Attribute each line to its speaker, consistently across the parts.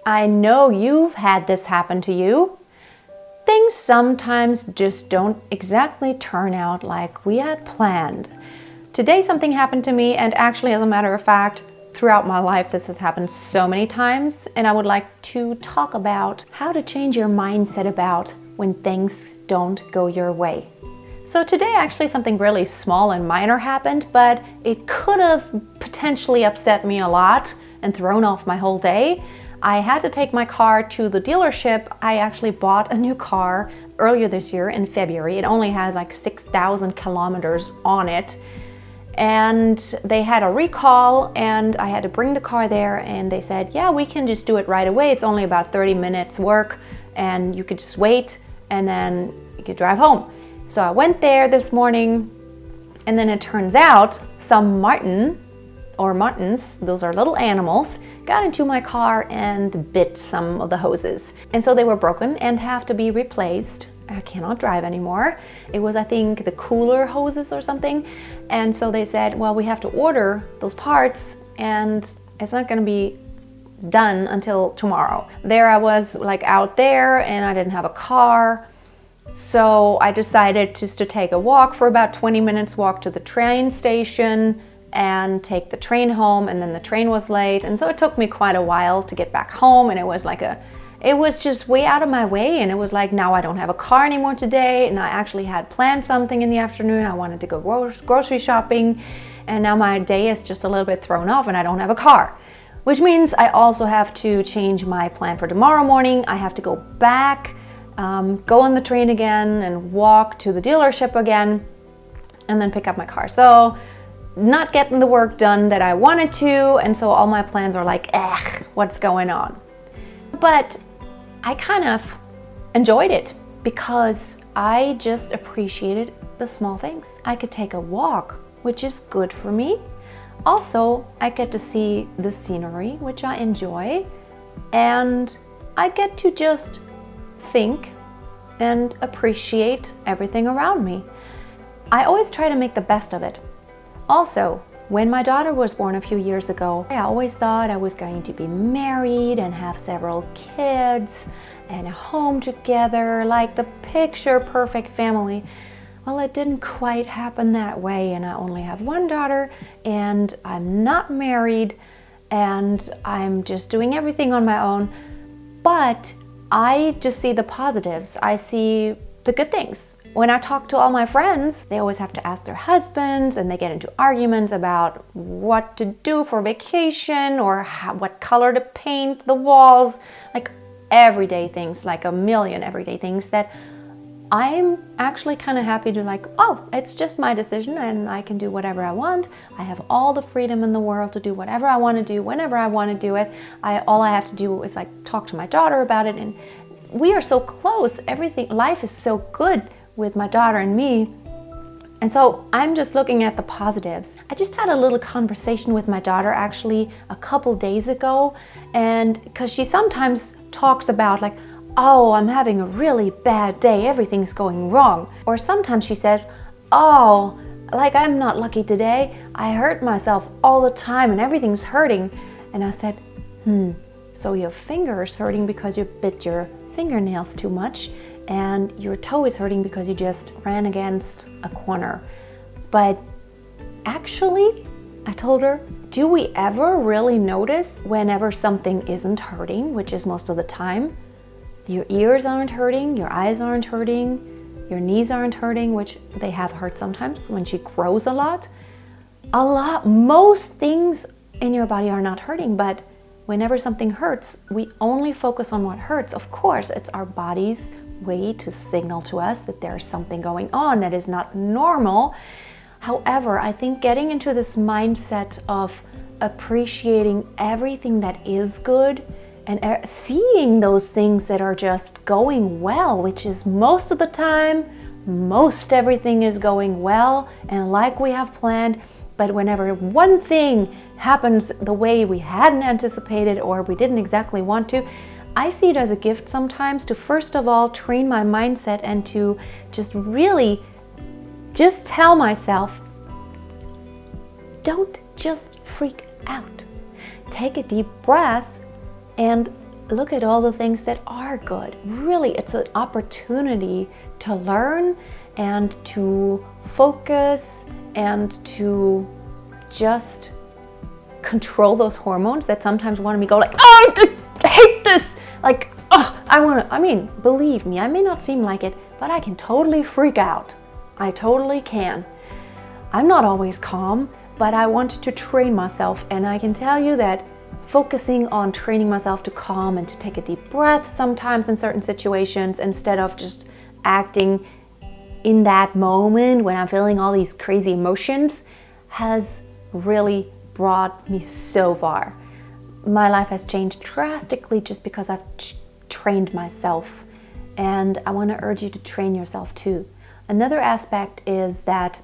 Speaker 1: I know you've had this happen to you. Things sometimes just don't exactly turn out like we had planned. Today something happened to me, and actually, as a matter of fact, throughout my life this has happened so many times, and I would like to talk about how to change your mindset about when things don't go your way. So today actually something really small and minor happened, but it could have potentially upset me a lot and thrown off my whole day. I had to take my car to the dealership. I actually bought a new car earlier this year in February. It only has like 6,000 kilometers on it. And they had a recall, and I had to bring the car there, and they said, yeah, we can just do it right away. It's only about 30 minutes work, and you could just wait, and then you could drive home. So I went there this morning, and then it turns out some marten or martens, those are little animals, got into my car and bit some of the hoses. And so they were broken and have to be replaced. I cannot drive anymore. It was, I think, the cooler hoses or something. And so they said, well, we have to order those parts, and it's not gonna be done until tomorrow. There I was like out there, and I didn't have a car. So I decided just to take a walk for about 20 minutes, walk to the train station and take the train home, and then the train was late, and so it took me quite a while to get back home, and it was just way out of my way, and it was like, now I don't have a car anymore today, and I actually had planned something in the afternoon. I wanted to go grocery shopping, and now my day is just a little bit thrown off and I don't have a car, which means I also have to change my plan for tomorrow morning. I have to go back, go on the train again and walk to the dealership again, and then pick up my car. So not getting the work done that I wanted to, and so all my plans are like, what's going on? But I kind of enjoyed it because I just appreciated the small things. I could take a walk, which is good for me. Also, I get to see the scenery, which I enjoy, and I get to just think and appreciate everything around me. I always try to make the best of it. Also, when my daughter was born a few years ago, I always thought I was going to be married and have several kids and a home together, like the picture perfect family. Well, it didn't quite happen that way, and I only have one daughter, and I'm not married, and I'm just doing everything on my own. But I just see the positives. I see the good things. When I talk to all my friends, they always have to ask their husbands, and they get into arguments about what to do for vacation or what color to paint the walls, like everyday things, like a million everyday things that I'm actually kind of happy to like, oh, it's just my decision and I can do whatever I want. I have all the freedom in the world to do whatever I want to do, whenever I want to do it. All I have to do is like talk to my daughter about it, and we are so close. Everything, life is so good with my daughter and me. And so I'm just looking at the positives. I just had a little conversation with my daughter actually a couple days ago, and because she sometimes talks about like, oh, I'm having a really bad day, everything's going wrong. Or sometimes she says, oh, like I'm not lucky today, I hurt myself all the time and everything's hurting. And I said, so your finger is hurting because you bit your fingernails too much, and your toe is hurting because you just ran against a corner. But actually, I told her, do we ever really notice whenever something isn't hurting, which is most of the time? Your ears aren't hurting, your eyes aren't hurting, your knees aren't hurting, which they have hurt sometimes when she grows a lot. Most things in your body are not hurting, but whenever something hurts, we only focus on what hurts. Of course, it's our body's way to signal to us that there's something going on that is not normal. However, I think getting into this mindset of appreciating everything that is good and seeing those things that are just going well, which is most of the time, most everything is going well and like we have planned. But whenever one thing happens the way we hadn't anticipated or we didn't exactly want to, I see it as a gift sometimes to first of all train my mindset and to just really just tell myself, don't just freak out. Take a deep breath and look at all the things that are good. Really, it's an opportunity to learn and to focus and to just control those hormones that sometimes want to go like, oh, I hate this. Like, oh, I mean, believe me, I may not seem like it, but I can totally freak out. I totally can. I'm not always calm, but I wanted to train myself, and I can tell you that focusing on training myself to calm and to take a deep breath sometimes in certain situations instead of just acting in that moment when I'm feeling all these crazy emotions has really brought me so far. My life has changed drastically just because I've trained myself, and I want to urge you to train yourself too. Another aspect is that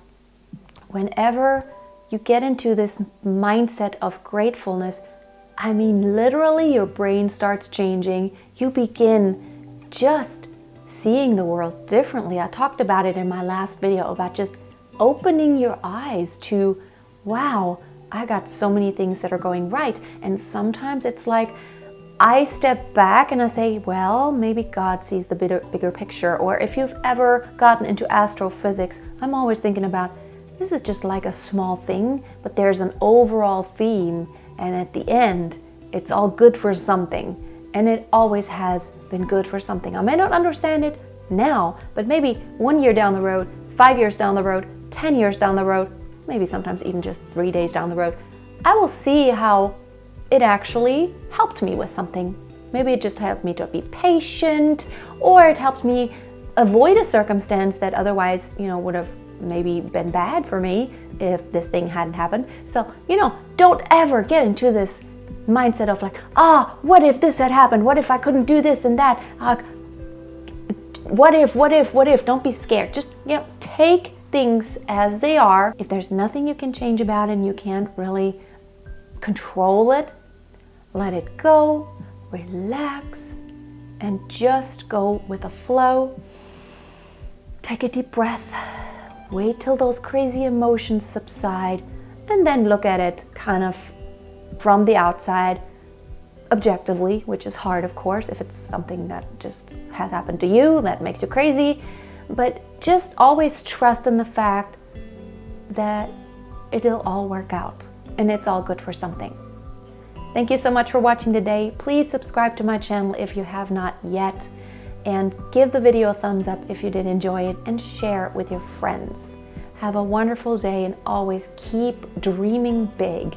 Speaker 1: whenever you get into this mindset of gratefulness, I mean, literally your brain starts changing. You begin just seeing the world differently. I talked about it in my last video about just opening your eyes to, wow, I got so many things that are going right. And sometimes it's like I step back and I say, well, maybe God sees the bigger picture. Or if you've ever gotten into astrophysics, I'm always thinking about, this is just like a small thing, but there's an overall theme, and at the end, it's all good for something. And it always has been good for something. I may not understand it now, but maybe 1 year down the road, 5 years down the road, 10 years down the road, maybe sometimes even just 3 days down the road, I will see how it actually helped me with something. Maybe it just helped me to be patient, or it helped me avoid a circumstance that otherwise, would have maybe been bad for me if this thing hadn't happened. So, don't ever get into this mindset of like, what if this had happened? What if I couldn't do this and that? What if? Don't be scared. Just, take things as they are. If there's nothing you can change about it and you can't really control it, let it go, relax, and just go with the flow. Take a deep breath. Wait till those crazy emotions subside, and then look at it kind of from the outside, objectively, which is hard, of course, if it's something that just has happened to you that makes you crazy. But just always trust in the fact that it'll all work out, and it's all good for something. Thank you so much for watching today. Please subscribe to my channel if you have not yet. And give the video a thumbs up if you did enjoy it, and share it with your friends. Have a wonderful day, and always keep dreaming big.